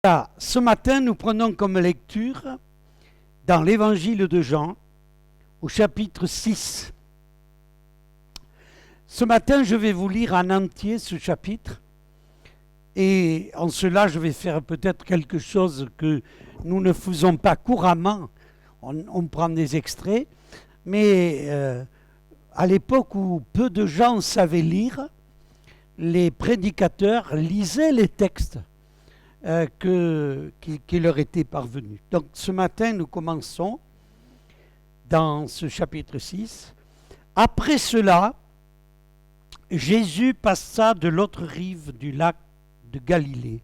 Voilà, ce matin, nous prenons comme lecture dans l'évangile de Jean, au chapitre 6. Ce matin, je vais vous lire en entier ce chapitre, et en cela, je vais faire peut-être quelque chose que nous ne faisons pas couramment. On prend des extraits, mais à l'époque où peu de gens savaient lire, les prédicateurs lisaient les textes qui leur était parvenu. Donc ce matin, nous commençons dans ce chapitre 6. Après cela, Jésus passa de l'autre rive du lac de Galilée,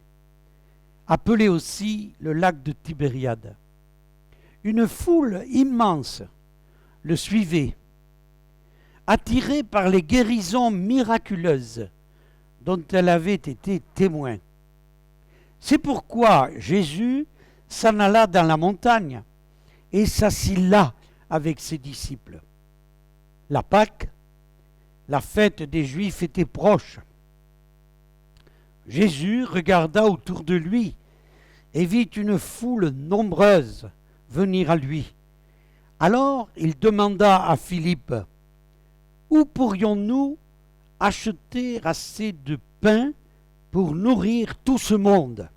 appelé aussi le lac de Tibériade. Une foule immense le suivait, attirée par les guérisons miraculeuses dont elle avait été témoin. C'est pourquoi Jésus s'en alla dans la montagne et s'assit là avec ses disciples. La Pâque, la fête des Juifs, était proche. Jésus regarda autour de lui et vit une foule nombreuse venir à lui. Alors il demanda à Philippe: où pourrions-nous acheter assez de pain pour nourrir tout ce monde?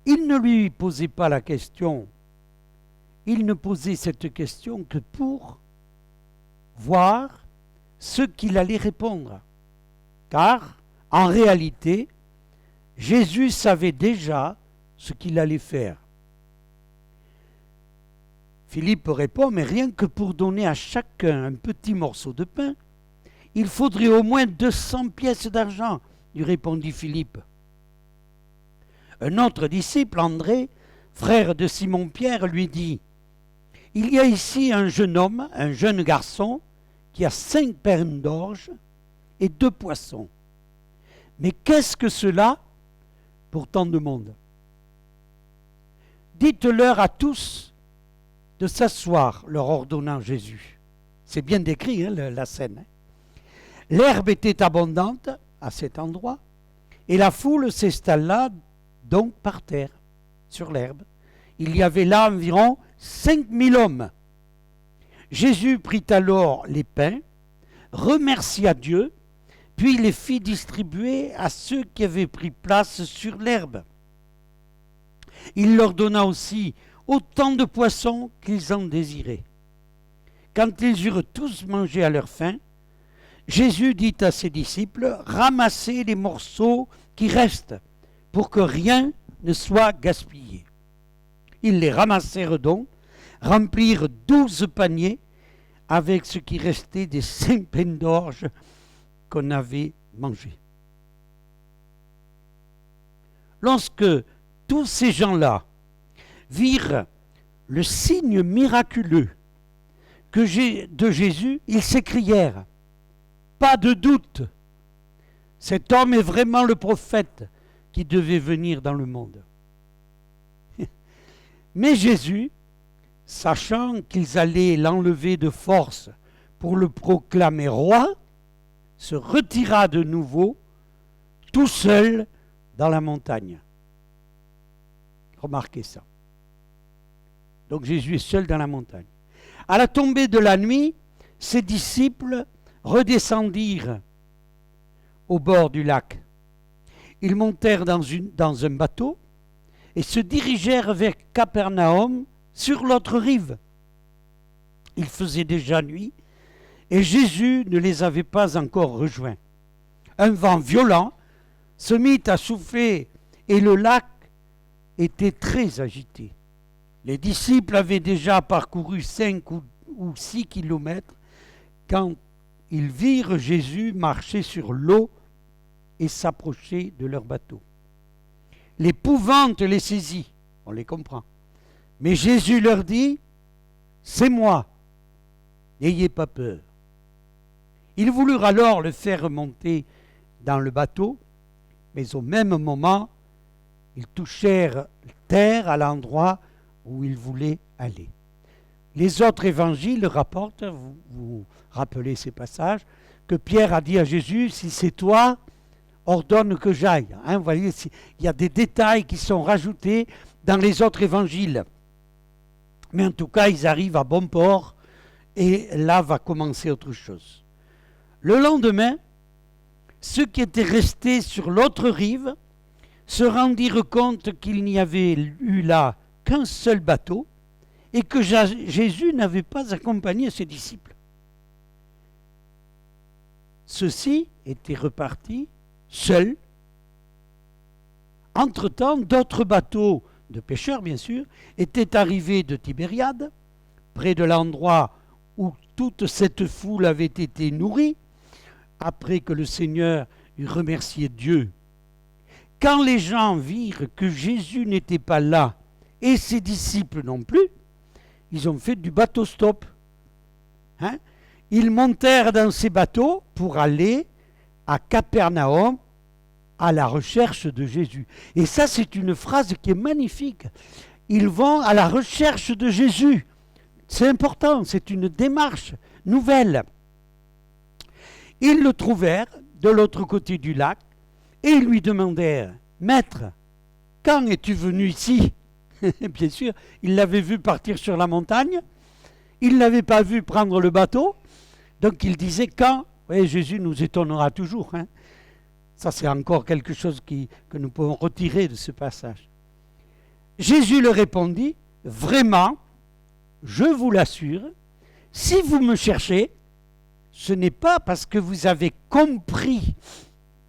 Il ne lui posait pas la question. Il ne posait cette question que pour voir ce qu'il allait répondre. Car, en réalité, Jésus savait déjà ce qu'il allait faire. Philippe répond: mais rien que pour donner à chacun un petit morceau de pain, il faudrait au moins 200 pièces d'argent, lui répondit Philippe. Un autre disciple, André, frère de Simon-Pierre, lui dit: il y a ici un jeune homme, un jeune garçon, qui a 5 pains d'orge et 2 poissons. Mais qu'est-ce que cela pour tant de monde? Dites-leur à tous de s'asseoir, leur ordonna Jésus. C'est bien décrit, la scène. L'herbe était abondante à cet endroit, et la foule s'installa donc par terre, sur l'herbe. Il y avait là environ 5000 hommes. Jésus prit alors les pains, remercia Dieu, puis les fit distribuer à ceux qui avaient pris place sur l'herbe. Il leur donna aussi autant de poissons qu'ils en désiraient. Quand ils eurent tous mangé à leur faim, Jésus dit à ses disciples: ramassez les morceaux qui restent, pour que rien ne soit gaspillé. Ils les ramassèrent donc, remplirent 12 paniers avec ce qui restait des 5 pains d'orge qu'on avait mangés. Lorsque tous ces gens-là virent le signe miraculeux de Jésus, ils s'écrièrent: pas de doute, cet homme est vraiment le prophète qui devait venir dans le monde. Mais Jésus, sachant qu'ils allaient l'enlever de force pour le proclamer roi, se retira de nouveau tout seul dans la montagne. Remarquez ça. Donc Jésus est seul dans la montagne. À la tombée de la nuit, ses disciples redescendirent au bord du lac. Ils montèrent dans un bateau et se dirigèrent vers Capernaum sur l'autre rive. Il faisait déjà nuit et Jésus ne les avait pas encore rejoints. Un vent violent se mit à souffler et le lac était très agité. Les disciples avaient déjà parcouru 5 ou 6 kilomètres quand ils virent Jésus marcher sur l'eau et s'approcher de leur bateau. L'épouvante les saisit, on les comprend. Mais Jésus leur dit: c'est moi, n'ayez pas peur. Ils voulurent alors le faire remonter dans le bateau, mais au même moment, ils touchèrent terre à l'endroit où ils voulaient aller. Les autres évangiles rapportent, vous rappelez ces passages, que Pierre a dit à Jésus: si c'est toi, ordonne que j'aille. Vous voyez, il y a des détails qui sont rajoutés dans les autres évangiles. Mais en tout cas, ils arrivent à bon port et là va commencer autre chose. Le lendemain, ceux qui étaient restés sur l'autre rive se rendirent compte qu'il n'y avait eu là qu'un seul bateau et que Jésus n'avait pas accompagné ses disciples. Ceux-ci étaient repartis seuls. Entre-temps, d'autres bateaux de pêcheurs, bien sûr, étaient arrivés de Tibériade, près de l'endroit où toute cette foule avait été nourrie, après que le Seigneur eut remercié Dieu. Quand les gens virent que Jésus n'était pas là et ses disciples non plus, ils ont fait du bateau stop. Ils montèrent dans ces bateaux pour aller à Capernaum à la recherche de Jésus. Et ça, c'est une phrase qui est magnifique. Ils vont à la recherche de Jésus. C'est important, c'est une démarche nouvelle. Ils le trouvèrent de l'autre côté du lac et ils lui demandèrent « Maître, quand es-tu venu ici ?» Bien sûr, ils l'avaient vu partir sur la montagne, ils ne l'avaient pas vu prendre le bateau, donc ils disaient « Quand ?» Oui, Jésus nous étonnera toujours. Ça, c'est encore quelque chose que nous pouvons retirer de ce passage. Jésus leur répondit « Vraiment, je vous l'assure, si vous me cherchez, ce n'est pas parce que vous avez compris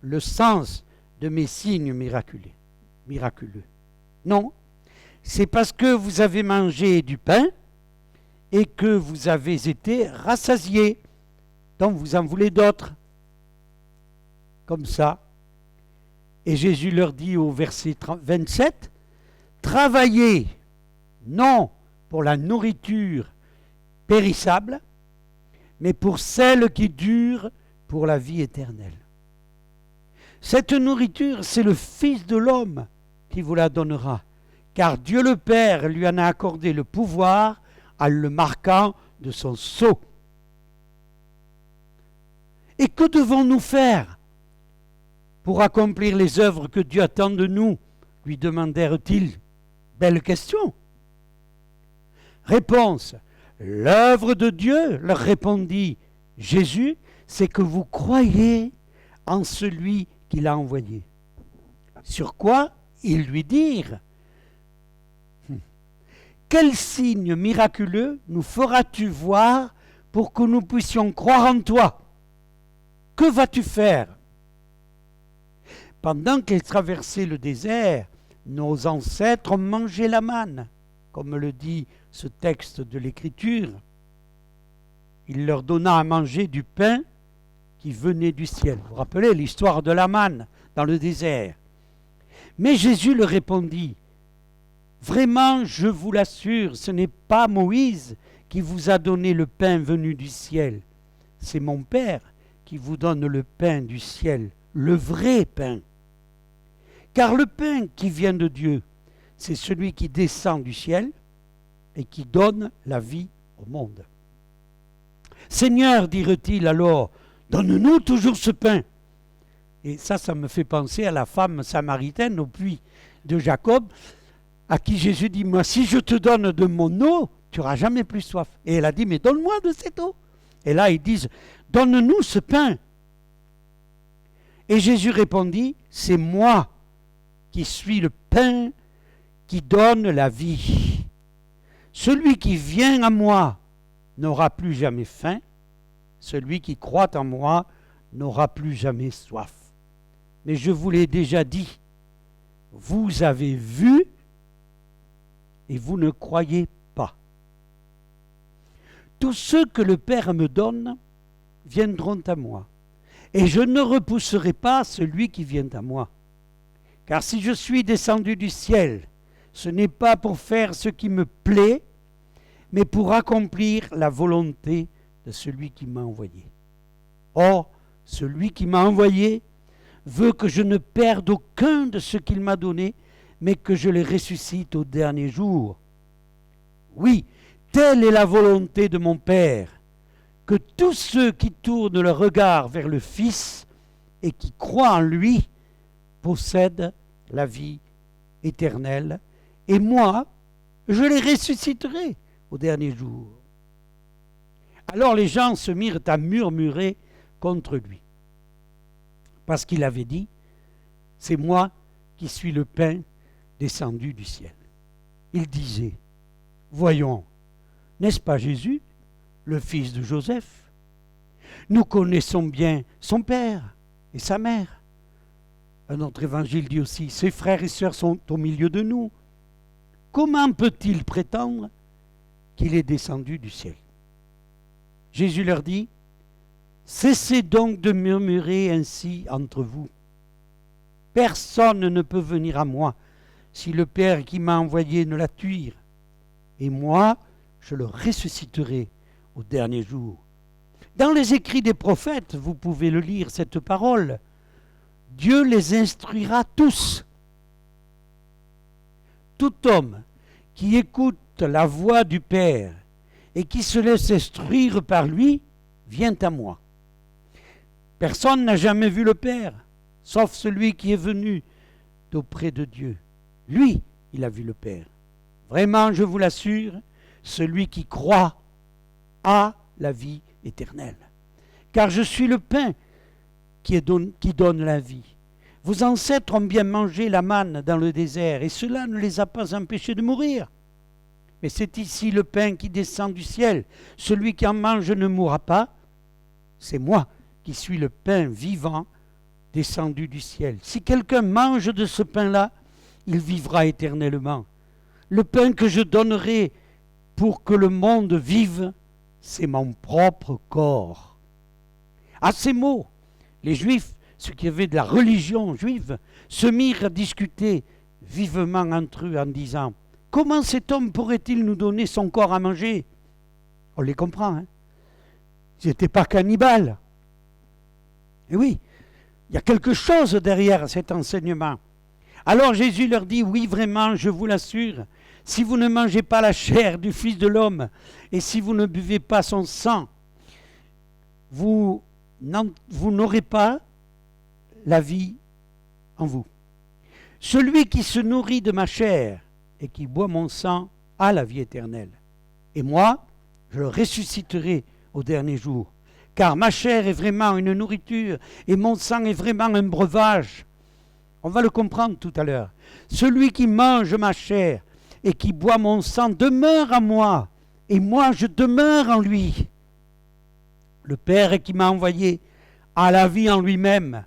le sens de mes signes miraculeux. Non, c'est parce que vous avez mangé du pain et que vous avez été rassasiés. Donc vous en voulez d'autres. Comme ça. Et Jésus leur dit au verset 27, « Travaillez, non pour la nourriture périssable, mais pour celle qui dure pour la vie éternelle. » Cette nourriture, c'est le Fils de l'homme qui vous la donnera, car Dieu le Père lui en a accordé le pouvoir en le marquant de son sceau. Et que devons-nous faire pour accomplir les œuvres que Dieu attend de nous, lui demandèrent-ils. Belle question. Réponse. L'œuvre de Dieu, leur répondit Jésus, c'est que vous croyez en celui qu'il a envoyé. Sur quoi ils lui dirent, quel signe miraculeux nous feras-tu voir pour que nous puissions croire en toi? Que vas-tu faire? Pendant qu'ils traversaient le désert, nos ancêtres ont mangé la manne, comme le dit ce texte de l'Écriture. Il leur donna à manger du pain qui venait du ciel. Vous vous rappelez l'histoire de la manne dans le désert. Mais Jésus leur répondit, vraiment, je vous l'assure, ce n'est pas Moïse qui vous a donné le pain venu du ciel. C'est mon Père qui vous donne le pain du ciel, le vrai pain. Car le pain qui vient de Dieu, c'est celui qui descend du ciel et qui donne la vie au monde. Seigneur, dirent-ils alors, donne-nous toujours ce pain. Et ça me fait penser à la femme samaritaine au puits de Jacob, à qui Jésus dit, moi, si je te donne de mon eau, tu n'auras jamais plus soif. Et elle a dit, mais donne-moi de cette eau. Et là, ils disent, donne-nous ce pain. Et Jésus répondit, c'est moi qui suis le pain qui donne la vie. Celui qui vient à moi n'aura plus jamais faim. Celui qui croit en moi n'aura plus jamais soif. Mais je vous l'ai déjà dit, vous avez vu et vous ne croyez pas. Tous ceux que le Père me donne viendront à moi, et je ne repousserai pas celui qui vient à moi. Car si je suis descendu du ciel, ce n'est pas pour faire ce qui me plaît, mais pour accomplir la volonté de celui qui m'a envoyé. Or, celui qui m'a envoyé veut que je ne perde aucun de ce qu'il m'a donné, mais que je les ressuscite au dernier jour. Oui, telle est la volonté de mon Père, que tous ceux qui tournent leur regard vers le Fils et qui croit en lui possède la vie éternelle. Et moi, je les ressusciterai au dernier jour. Alors les gens se mirent à murmurer contre lui, parce qu'il avait dit, c'est moi qui suis le pain descendu du ciel. Il disait, voyons, n'est-ce pas Jésus, le fils de Joseph? Nous connaissons bien son père et sa mère. Un autre évangile dit aussi, ses frères et sœurs sont au milieu de nous. Comment peut-il prétendre qu'il est descendu du ciel? Jésus leur dit, cessez donc de murmurer ainsi entre vous. Personne ne peut venir à moi si le Père qui m'a envoyé ne l'attire. Et moi, je le ressusciterai au dernier jour. Dans les écrits des prophètes, vous pouvez le lire, cette parole. Dieu les instruira tous. Tout homme qui écoute la voix du Père et qui se laisse instruire par lui, vient à moi. Personne n'a jamais vu le Père, sauf celui qui est venu d'auprès de Dieu. Lui, il a vu le Père. Vraiment, je vous l'assure, celui qui croit a la vie éternelle. Car je suis le pain qui donne la vie. Vos ancêtres ont bien mangé la manne dans le désert, et cela ne les a pas empêchés de mourir. Mais c'est ici le pain qui descend du ciel. Celui qui en mange ne mourra pas. C'est moi qui suis le pain vivant descendu du ciel. Si quelqu'un mange de ce pain-là, il vivra éternellement. Le pain que je donnerai pour que le monde vive, c'est mon propre corps. À ces mots, les Juifs, ceux qui avaient de la religion juive, se mirent à discuter vivement entre eux en disant, comment cet homme pourrait-il nous donner son corps à manger? On les comprend, hein? Ils n'étaient pas cannibales. Et oui, il y a quelque chose derrière cet enseignement. Alors Jésus leur dit, oui vraiment, je vous l'assure, si vous ne mangez pas la chair du Fils de l'homme et si vous ne buvez pas son sang, vous n'aurez pas la vie en vous. Celui qui se nourrit de ma chair et qui boit mon sang a la vie éternelle. Et moi, je le ressusciterai au dernier jour. Car ma chair est vraiment une nourriture et mon sang est vraiment un breuvage. On va le comprendre tout à l'heure. Celui qui mange ma chair et qui boit mon sang demeure en moi, et moi je demeure en lui. Le Père qui m'a envoyé a la vie en lui-même,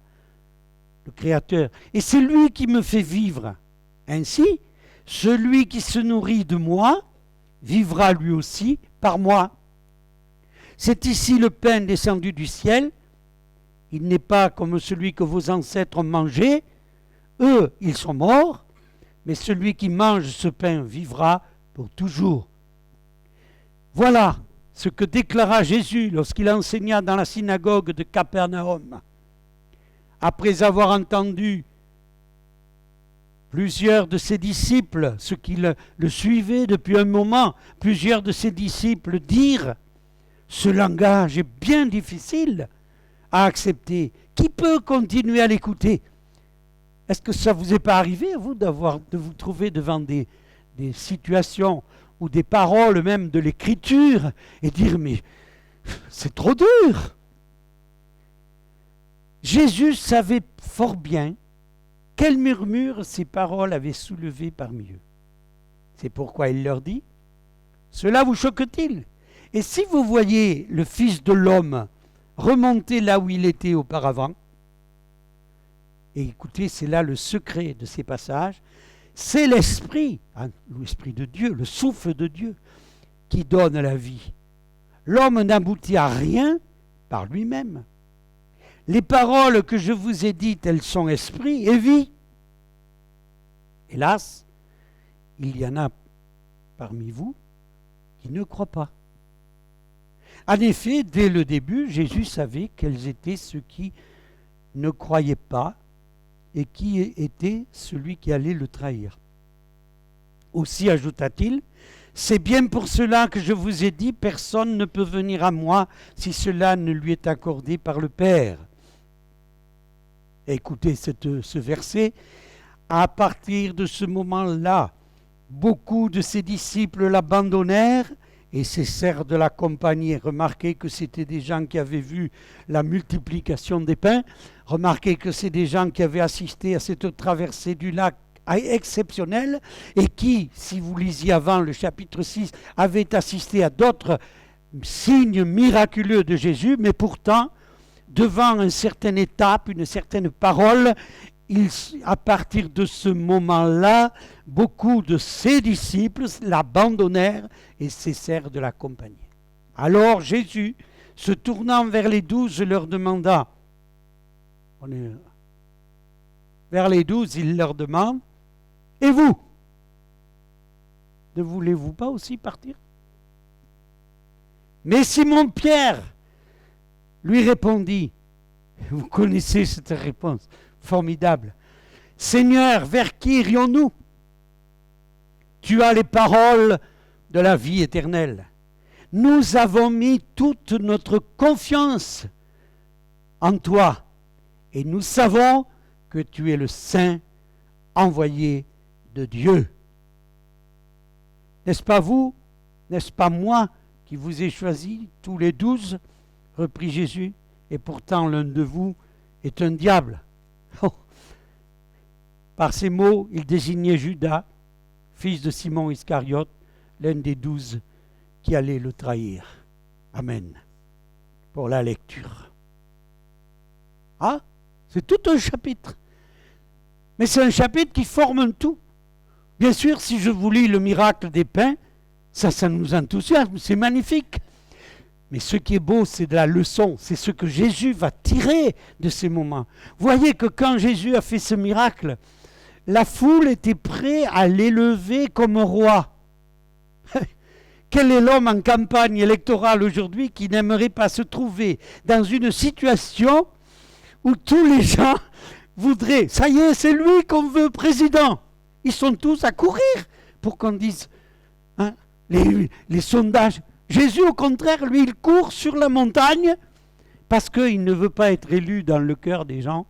le Créateur, et c'est lui qui me fait vivre. Ainsi, celui qui se nourrit de moi vivra lui aussi par moi. C'est ici le pain descendu du ciel. Il n'est pas comme celui que vos ancêtres ont mangé. Eux, ils sont morts, mais celui qui mange ce pain vivra pour toujours. Voilà ce que déclara Jésus lorsqu'il enseigna dans la synagogue de Capernaum. Après avoir entendu plusieurs de ses disciples, ceux qui le suivaient depuis un moment, plusieurs de ses disciples dire « Ce langage est bien difficile à accepter. Qui peut continuer à l'écouter ?» Est-ce que ça vous est pas arrivé, à vous, de vous trouver devant des situations ou des paroles même de l'Écriture et dire « Mais c'est trop dur !» Jésus savait fort bien quel murmure ces paroles avaient soulevé parmi eux. C'est pourquoi il leur dit « Cela vous choque-t-il? Et si vous voyez le Fils de l'homme remonter là où il était auparavant ?» Et écoutez, c'est là le secret de ces passages. C'est l'Esprit, l'Esprit de Dieu, le souffle de Dieu, qui donne la vie. L'homme n'aboutit à rien par lui-même. Les paroles que je vous ai dites, elles sont esprit et vie. Hélas, il y en a parmi vous qui ne croient pas. En effet, dès le début, Jésus savait quels étaient ceux qui ne croyaient pas et qui était celui qui allait le trahir. Aussi, ajouta-t-il, c'est bien pour cela que je vous ai dit, personne ne peut venir à moi si cela ne lui est accordé par le Père. Écoutez ce verset. À partir de ce moment-là, beaucoup de ses disciples l'abandonnèrent et cessèrent de l'accompagner. Remarquez que c'était des gens qui avaient vu la multiplication des pains. Remarquez que c'est des gens qui avaient assisté à cette traversée du lac exceptionnelle et qui, si vous lisiez avant le chapitre 6, avaient assisté à d'autres signes miraculeux de Jésus, mais pourtant, devant une certaine étape, une certaine parole, à partir de ce moment-là, beaucoup de ses disciples l'abandonnèrent et cessèrent de l'accompagner. Alors Jésus, se tournant vers les 12, leur demanda, vers les 12, il leur demande, et vous, ne voulez-vous pas aussi partir? Mais Simon-Pierre lui répondit, vous connaissez cette réponse, formidable. Seigneur, vers qui irions-nous? Tu as les paroles de la vie éternelle. Nous avons mis toute notre confiance en toi et nous savons que tu es le Saint envoyé de Dieu. N'est-ce pas vous? N'est-ce pas moi qui vous ai choisi, tous les 12? Reprit Jésus. Et pourtant l'un de vous est un diable. Oh. Par ces mots, il désignait Judas, fils de Simon Iscariote, l'un des 12 qui allait le trahir. Amen. Pour la lecture. Ah, c'est tout un chapitre. Mais c'est un chapitre qui forme un tout. Bien sûr, si je vous lis le miracle des pains, ça nous enthousiasme, c'est magnifique. Mais ce qui est beau, c'est de la leçon, c'est ce que Jésus va tirer de ces moments. Voyez que quand Jésus a fait ce miracle, la foule était prête à l'élever comme roi. Quel est l'homme en campagne électorale aujourd'hui qui n'aimerait pas se trouver dans une situation où tous les gens voudraient, ça y est, c'est lui qu'on veut président. Ils sont tous à courir pour qu'on dise, hein, les sondages. Jésus, au contraire, lui, il court sur la montagne parce qu'il ne veut pas être élu dans le cœur des gens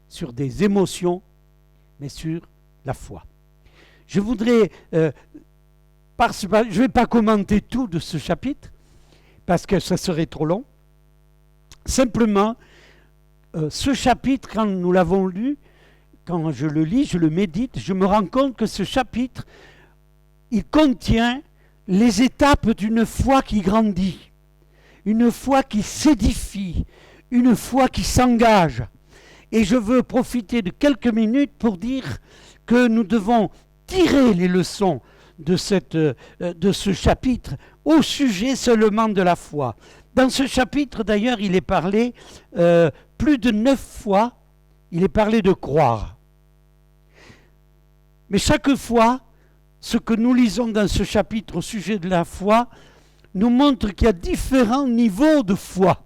sur des émotions, mais sur la foi. Je voudrais, je ne vais pas commenter tout de ce chapitre parce que ça serait trop long. Simplement, ce chapitre, quand nous l'avons lu, quand je le lis, je le médite, je me rends compte que ce chapitre, il contient les étapes d'une foi qui grandit, une foi qui s'édifie, une foi qui s'engage. Et je veux profiter de quelques minutes pour dire que nous devons tirer les leçons de ce chapitre au sujet seulement de la foi. Dans ce chapitre, d'ailleurs, il est parlé plus de 9 fois, il est parlé de croire. Mais chaque fois, ce que nous lisons dans ce chapitre au sujet de la foi nous montre qu'il y a différents niveaux de foi.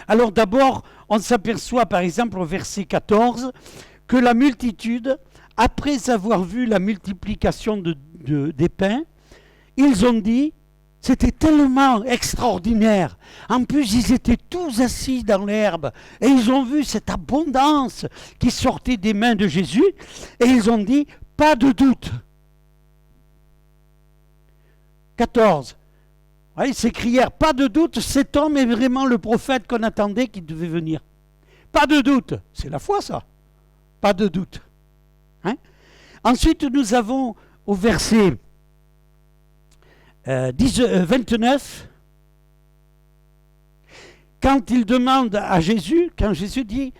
Alors d'abord, on s'aperçoit par exemple au verset 14 que la multitude, après avoir vu la multiplication des pains, ils ont dit, c'était tellement extraordinaire. En plus, ils étaient tous assis dans l'herbe et ils ont vu cette abondance qui sortait des mains de Jésus et ils ont dit, pas de doute. 14. Ils s'écrièrent, pas de doute, cet homme est vraiment le prophète qu'on attendait qui devait venir. Pas de doute. C'est la foi, ça. Pas de doute. Hein? Ensuite, nous avons au verset 29, quand il demande à Jésus, quand Jésus dit,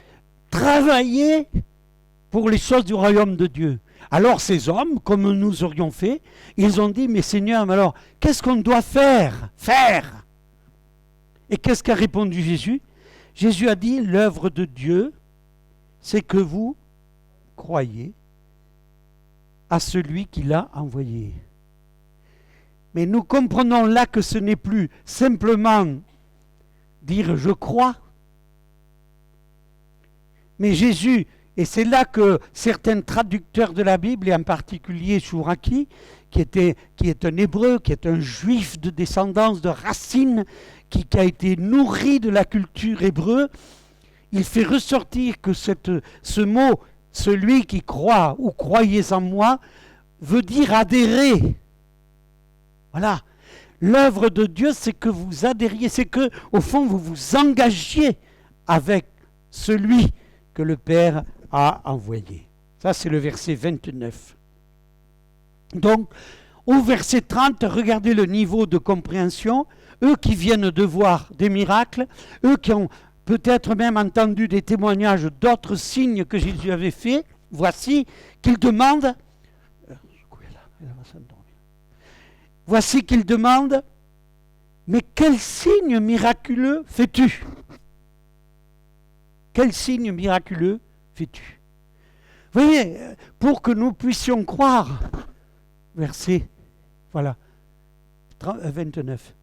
travaillez pour les choses du royaume de Dieu. Alors ces hommes, comme nous aurions fait, ils ont dit, mais Seigneur, mais alors, qu'est-ce qu'on doit faire? Faire. Et qu'est-ce qu'a répondu Jésus? Jésus a dit, l'œuvre de Dieu, c'est que vous croyez à celui qui l'a envoyé. Mais nous comprenons là que ce n'est plus simplement dire je crois, mais Jésus, et c'est là que certains traducteurs de la Bible, et en particulier Chouraki, qui est un hébreu, qui est un juif de descendance, de racines, qui a été nourri de la culture hébreu, il fait ressortir que ce mot, celui qui croit ou croyez en moi, veut dire adhérer. Voilà. L'œuvre de Dieu, c'est que vous adhériez, c'est que, au fond, vous vous engagiez avec celui que le Père a envoyé. Ça, c'est le verset 29. Donc, au verset 30, regardez le niveau de compréhension. Eux qui viennent de voir des miracles, eux qui ont peut-être même entendu des témoignages d'autres signes que Jésus avait faits, voici qu'ils demandent, voici qu'ils demandent, mais quel signe miraculeux fais-tu? Quel signe miraculeux fais-tu? Vous voyez, pour que nous puissions croire, verset, voilà, 29,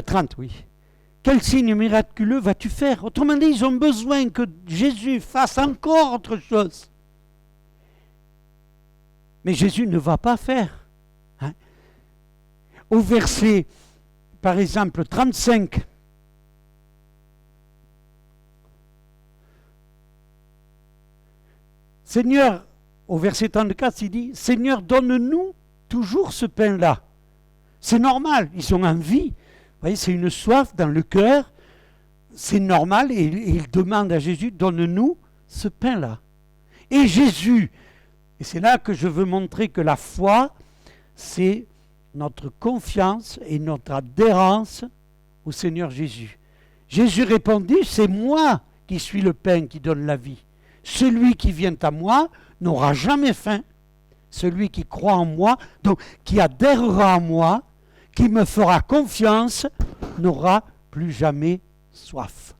30, oui. Quel signe miraculeux vas-tu faire? Autrement dit, ils ont besoin que Jésus fasse encore autre chose. Mais Jésus ne va pas faire. Hein? Au verset, par exemple, 35, Seigneur, au verset 34, il dit, Seigneur, donne-nous toujours ce pain-là. C'est normal, ils ont envie. Vous voyez, c'est une soif dans le cœur. C'est normal et ils demandent à Jésus, donne-nous ce pain-là. Et Jésus, et c'est là que je veux montrer que la foi, c'est notre confiance et notre adhérence au Seigneur Jésus. Jésus répondit, c'est moi qui suis le pain qui donne la vie. Celui qui vient à moi n'aura jamais faim. Celui qui croit en moi, donc qui adhérera à moi, qui me fera confiance, n'aura plus jamais soif.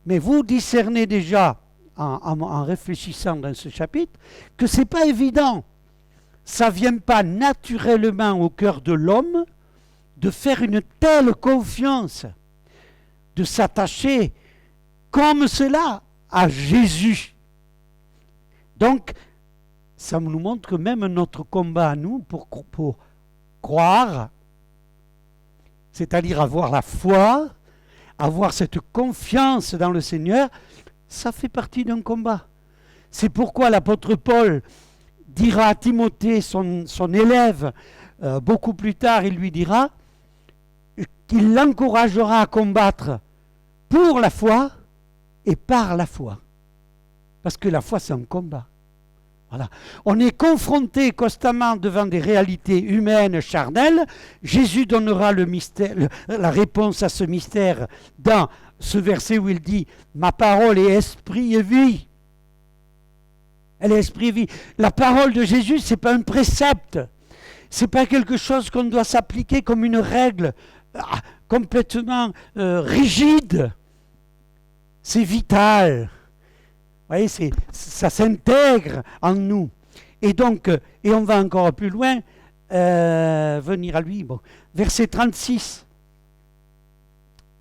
Mais vous discernez déjà, en réfléchissant dans ce chapitre, que ce n'est pas évident. Ça ne vient pas naturellement au cœur de l'homme de faire une telle confiance, de s'attacher comme cela à Jésus. Donc, ça nous montre que même notre combat à nous pour croire, c'est-à-dire avoir la foi, avoir cette confiance dans le Seigneur, ça fait partie d'un combat. C'est pourquoi l'apôtre Paul dira à Timothée, son élève, beaucoup plus tard, il lui dira qu'il l'encouragera à combattre pour la foi et par la foi. Parce que la foi, c'est un combat. Voilà. On est confronté constamment devant des réalités humaines, charnelles. Jésus donnera le mystère, la réponse à ce mystère dans ce verset où il dit « Ma parole est esprit et vie ». Elle est esprit et vie. La parole de Jésus, ce n'est pas un précepte. Ce n'est pas quelque chose qu'on doit s'appliquer comme une règle complètement rigide. C'est vital. Vous voyez, ça s'intègre en nous. Et donc, et on va encore plus loin, venir à lui. Bon. Verset 36.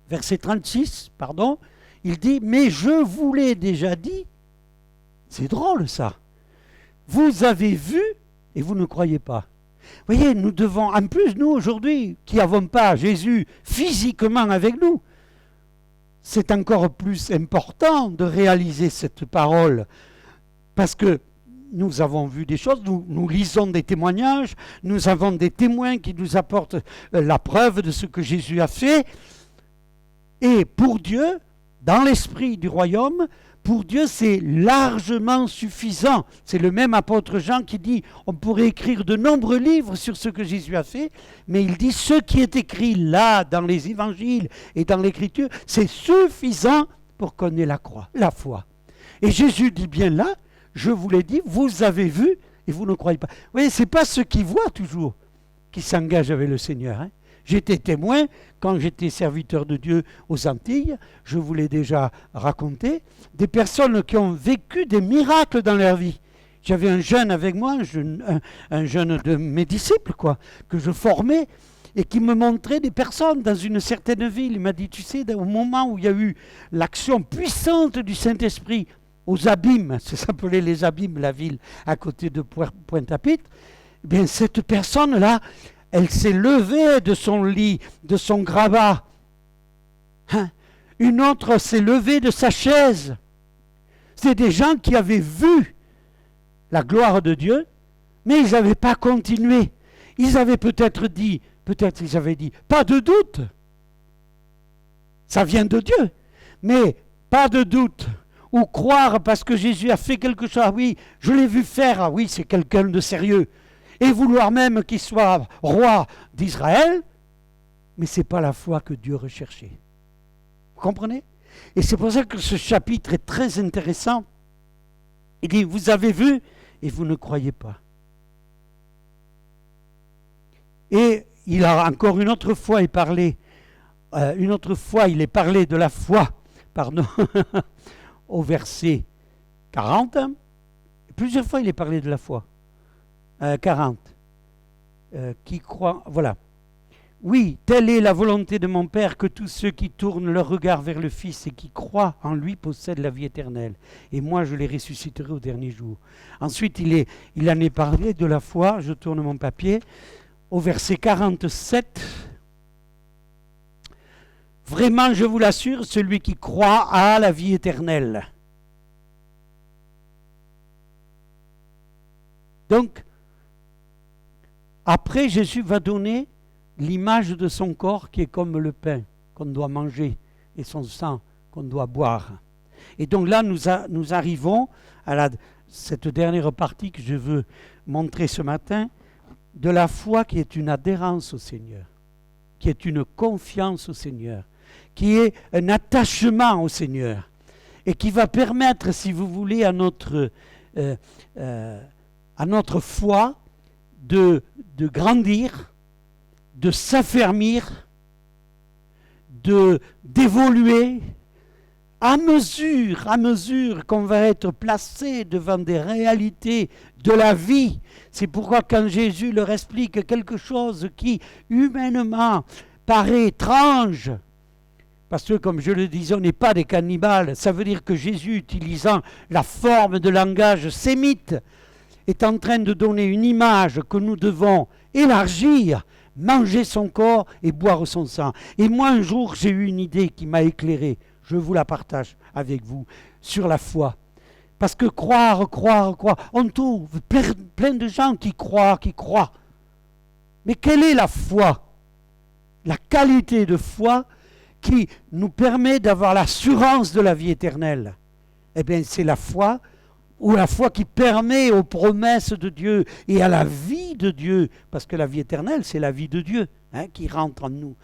Verset 36, pardon, il dit, mais je vous l'ai déjà dit. C'est drôle ça. Vous avez vu et vous ne croyez pas. Vous voyez, nous devons, en plus nous aujourd'hui, qui n'avons pas Jésus physiquement avec nous, c'est encore plus important de réaliser cette parole parce que nous avons vu des choses, nous lisons des témoignages, nous avons des témoins qui nous apportent la preuve de ce que Jésus a fait. Et pour Dieu, dans l'esprit du royaume, pour Dieu, c'est largement suffisant. C'est le même apôtre Jean qui dit, on pourrait écrire de nombreux livres sur ce que Jésus a fait, mais il dit, ce qui est écrit là, dans les évangiles et dans l'écriture, c'est suffisant pour qu'on ait la foi. Et Jésus dit bien là, je vous l'ai dit, vous avez vu et vous ne croyez pas. Vous voyez, ce n'est pas ceux qui voient toujours qui s'engagent avec le Seigneur. Hein. J'étais témoin quand j'étais serviteur de Dieu aux Antilles, je vous l'ai déjà raconté, des personnes qui ont vécu des miracles dans leur vie. J'avais un jeune avec moi, un jeune de mes disciples, que je formais, et qui me montrait des personnes dans une certaine ville. Il m'a dit, tu sais, au moment où il y a eu l'action puissante du Saint-Esprit, aux Abîmes, ça s'appelait les Abîmes, la ville à côté de Pointe-à-Pitre, eh bien cette personne-là, elle s'est levée de son lit, de son grabat. Hein? Une autre s'est levée de sa chaise. C'est des gens qui avaient vu la gloire de Dieu, mais ils n'avaient pas continué. Ils avaient peut-être dit, pas de doute. Ça vient de Dieu. Mais pas de doute. Ou croire parce que Jésus a fait quelque chose. Ah oui, je l'ai vu faire. Ah oui, c'est quelqu'un de sérieux. Et vouloir même qu'il soit roi d'Israël, mais ce n'est pas la foi que Dieu recherchait. Vous comprenez? Et c'est pour ça que ce chapitre est très intéressant. Il dit, vous avez vu et vous ne croyez pas. Et il a encore une autre fois, il est parlé de la foi, au verset 40. Plusieurs fois, il est parlé de la foi. 40. Qui croit, voilà. Oui, telle est la volonté de mon Père, que tous ceux qui tournent leur regard vers le Fils et qui croient en lui possèdent la vie éternelle. Et moi, je les ressusciterai au dernier jour. Ensuite, il en est parlé de la foi, je tourne mon papier, au verset 47. Vraiment, je vous l'assure, celui qui croit a la vie éternelle. Donc, après, Jésus va donner l'image de son corps qui est comme le pain qu'on doit manger et son sang qu'on doit boire. Et donc là, nous arrivons à cette dernière partie que je veux montrer ce matin, de la foi qui est une adhérence au Seigneur, qui est une confiance au Seigneur, qui est un attachement au Seigneur et qui va permettre, si vous voulez, à notre foi de grandir, de s'affermir, d'évoluer à mesure qu'on va être placé devant des réalités de la vie. C'est pourquoi quand Jésus leur explique quelque chose qui humainement paraît étrange, parce que comme je le disais, on n'est pas des cannibales, ça veut dire que Jésus, utilisant la forme de langage sémite, est en train de donner une image que nous devons élargir, manger son corps et boire son sang. Et moi, un jour, j'ai eu une idée qui m'a éclairé. Je vous la partage avec vous sur la foi. Parce que croire, on trouve plein de gens qui croient. Mais quelle est la foi? La qualité de foi qui nous permet d'avoir l'assurance de la vie éternelle. Eh bien, c'est la foi, ou la foi qui permet aux promesses de Dieu et à la vie de Dieu, parce que la vie éternelle, c'est la vie de Dieu qui rentre en nous.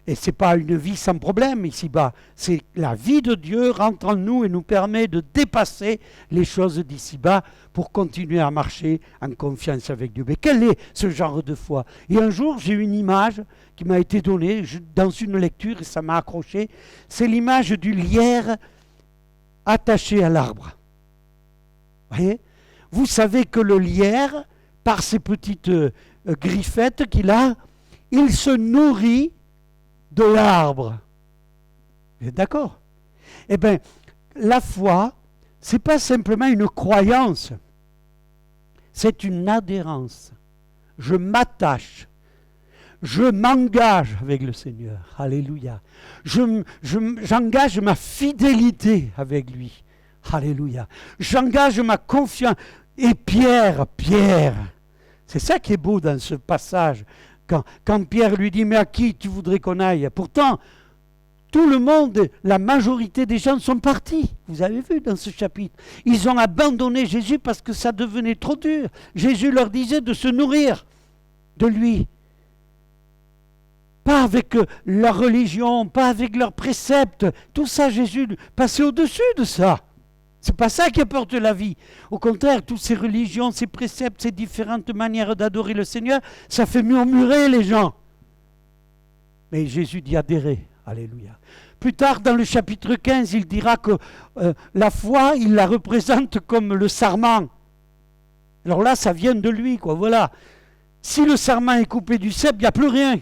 Et ce n'est pas une vie sans problème ici-bas, c'est la vie de Dieu rentre en nous et nous permet de dépasser les choses d'ici-bas pour continuer à marcher en confiance avec Dieu. Mais quel est ce genre de foi? Et un jour, j'ai eu une image qui m'a été donnée dans une lecture et ça m'a accroché. C'est l'image du lierre attaché à l'arbre. Voyez, vous savez que le lierre, par ses petites griffettes qu'il a, il se nourrit de l'arbre. Vous êtes d'accord? Eh bien, la foi, ce n'est pas simplement une croyance, c'est une adhérence. Je m'attache, je m'engage avec le Seigneur. Alléluia. J'engage ma fidélité avec lui. Alléluia. J'engage ma confiance. Et Pierre, c'est ça qui est beau dans ce passage. Quand Pierre lui dit, mais à qui tu voudrais qu'on aille? Pourtant, tout le monde, la majorité des gens sont partis. Vous avez vu dans ce chapitre. Ils ont abandonné Jésus parce que ça devenait trop dur. Jésus leur disait de se nourrir de lui. Pas avec leur religion, pas avec leurs préceptes. Tout ça, Jésus passait au-dessus de ça. C'est pas ça qui apporte la vie. Au contraire, toutes ces religions, ces préceptes, ces différentes manières d'adorer le Seigneur, ça fait murmurer les gens. Mais Jésus dit adhérer. Alléluia. Plus tard, dans le chapitre 15, il dira que la foi, il la représente comme le sarment. Alors là, ça vient de lui, quoi. Voilà. Si le sarment est coupé du cep, il n'y a plus rien.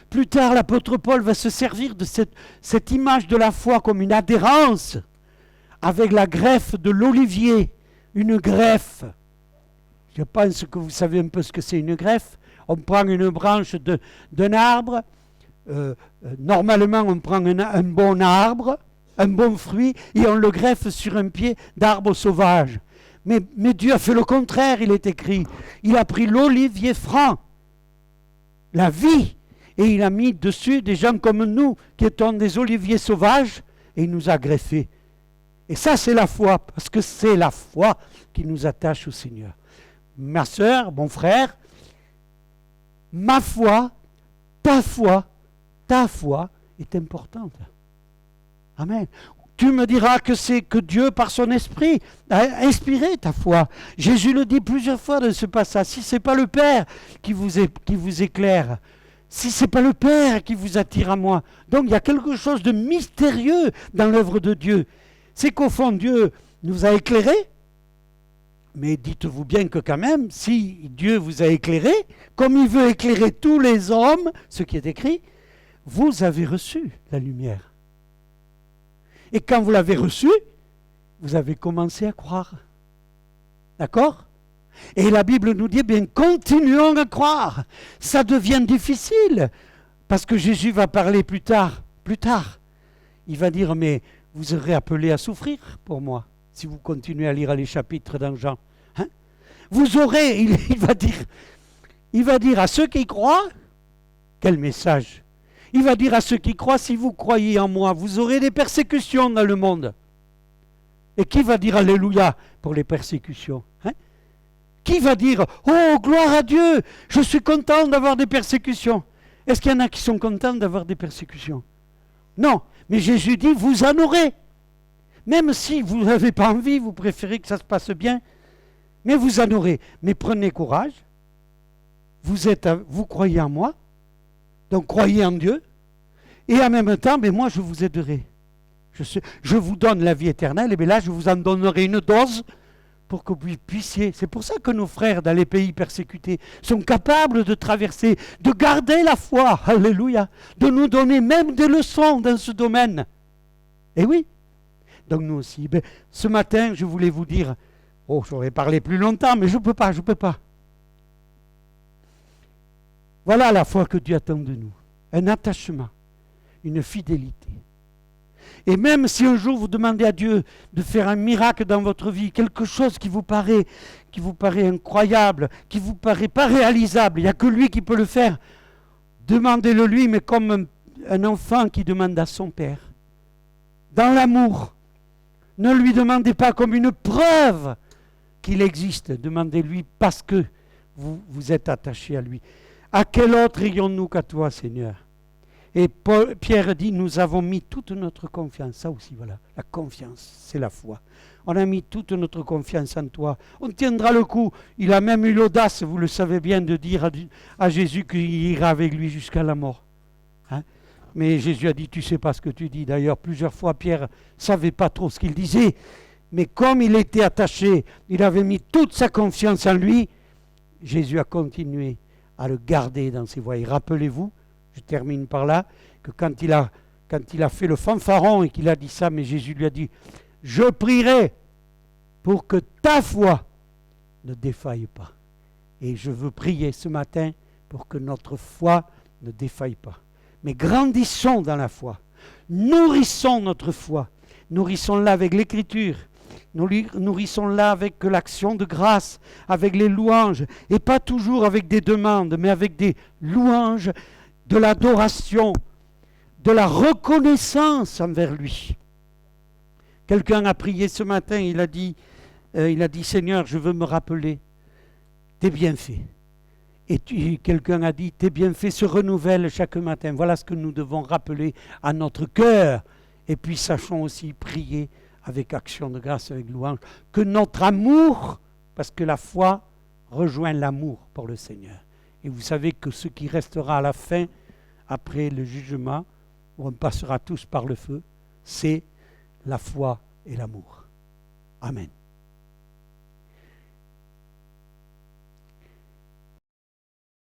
Plus tard, l'apôtre Paul va se servir de cette image de la foi comme une adhérence avec la greffe de l'olivier, une greffe. Je pense que vous savez un peu ce que c'est une greffe. On prend une branche d'un arbre, normalement on prend un bon arbre, un bon fruit, et on le greffe sur un pied d'arbre sauvage. Mais Dieu a fait le contraire, il est écrit. Il a pris l'olivier franc, la vie, et il a mis dessus des gens comme nous, qui étions des oliviers sauvages, et il nous a greffés. Et ça, c'est la foi, parce que c'est la foi qui nous attache au Seigneur. Ma soeur, mon frère, ma foi, ta foi est importante. Amen. Tu me diras que c'est que Dieu, par son esprit, a inspiré ta foi. Jésus le dit plusieurs fois dans ce passage. Si ce n'est pas le Père qui vous éclaire, si ce n'est pas le Père qui vous attire à moi. Donc il y a quelque chose de mystérieux dans l'œuvre de Dieu. C'est qu'au fond, Dieu nous a éclairés. Mais dites-vous bien que quand même, si Dieu vous a éclairé, comme il veut éclairer tous les hommes, ce qui est écrit, vous avez reçu la lumière. Et quand vous l'avez reçu, vous avez commencé à croire. D'accord ? Et la Bible nous dit, bien, continuons à croire. Ça devient difficile, parce que Jésus va parler plus tard. Il va dire, mais vous serez appelés à souffrir pour moi, si vous continuez à lire les chapitres dans Jean. Hein ? Vous aurez, il va dire à ceux qui croient, quel message ? Il va dire à ceux qui croient, si vous croyez en moi, vous aurez des persécutions dans le monde. Et qui va dire Alléluia pour les persécutions ? Hein ? Qui va dire, oh, gloire à Dieu, je suis content d'avoir des persécutions. Est-ce qu'il y en a qui sont contents d'avoir des persécutions ? Non, mais Jésus dit, vous en aurez. Même si vous n'avez pas envie, vous préférez que ça se passe bien, mais vous en aurez. Mais prenez courage, vous croyez en moi, donc croyez en Dieu, et en même temps, mais moi je vous aiderai. Je vous donne la vie éternelle, et bien là je vous en donnerai une dose pour que vous puissiez. C'est pour ça que nos frères dans les pays persécutés sont capables de traverser, de garder la foi, alléluia, de nous donner même des leçons dans ce domaine. Et oui, donc nous aussi. Ben, ce matin, je voulais vous dire, j'aurais parlé plus longtemps, mais je ne peux pas. Voilà la foi que Dieu attend de nous. Un attachement, une fidélité. Et même si un jour vous demandez à Dieu de faire un miracle dans votre vie, quelque chose qui vous paraît incroyable, qui vous paraît pas réalisable, il n'y a que lui qui peut le faire, demandez-le lui, mais comme un enfant qui demande à son père. Dans l'amour. Ne lui demandez pas comme une preuve qu'il existe. Demandez-lui parce que vous êtes attaché à lui. À quel autre ayons-nous qu'à toi, Seigneur ? Et Pierre dit, nous avons mis toute notre confiance. Ça aussi, voilà, la confiance, c'est la foi. On a mis toute notre confiance en toi. On tiendra le coup. Il a même eu l'audace, vous le savez bien, de dire à Jésus qu'il ira avec lui jusqu'à la mort. Hein ? Mais Jésus a dit, tu ne sais pas ce que tu dis. D'ailleurs, plusieurs fois, Pierre ne savait pas trop ce qu'il disait. Mais comme il était attaché, il avait mis toute sa confiance en lui, Jésus a continué à le garder dans ses voies. Et rappelez-vous, je termine par là, que quand il a fait le fanfaron et qu'il a dit ça, mais Jésus lui a dit, je prierai pour que ta foi ne défaille pas. Et je veux prier ce matin pour que notre foi ne défaille pas. Mais grandissons dans la foi. Nourrissons notre foi. Nourrissons-la avec l'écriture. Nourrissons-la avec l'action de grâce, avec les louanges. Et pas toujours avec des demandes, mais avec des louanges, de l'adoration, de la reconnaissance envers lui. Quelqu'un a prié ce matin, il a dit, Seigneur, je veux me rappeler tes bienfaits. Et quelqu'un a dit, tes bienfaits se renouvellent chaque matin. Voilà ce que nous devons rappeler à notre cœur. Et puis sachons aussi prier avec action de grâce, avec louange, que notre amour, parce que la foi rejoint l'amour pour le Seigneur. Et vous savez que ce qui restera à la fin, après le jugement, où on passera tous par le feu, c'est la foi et l'amour. Amen.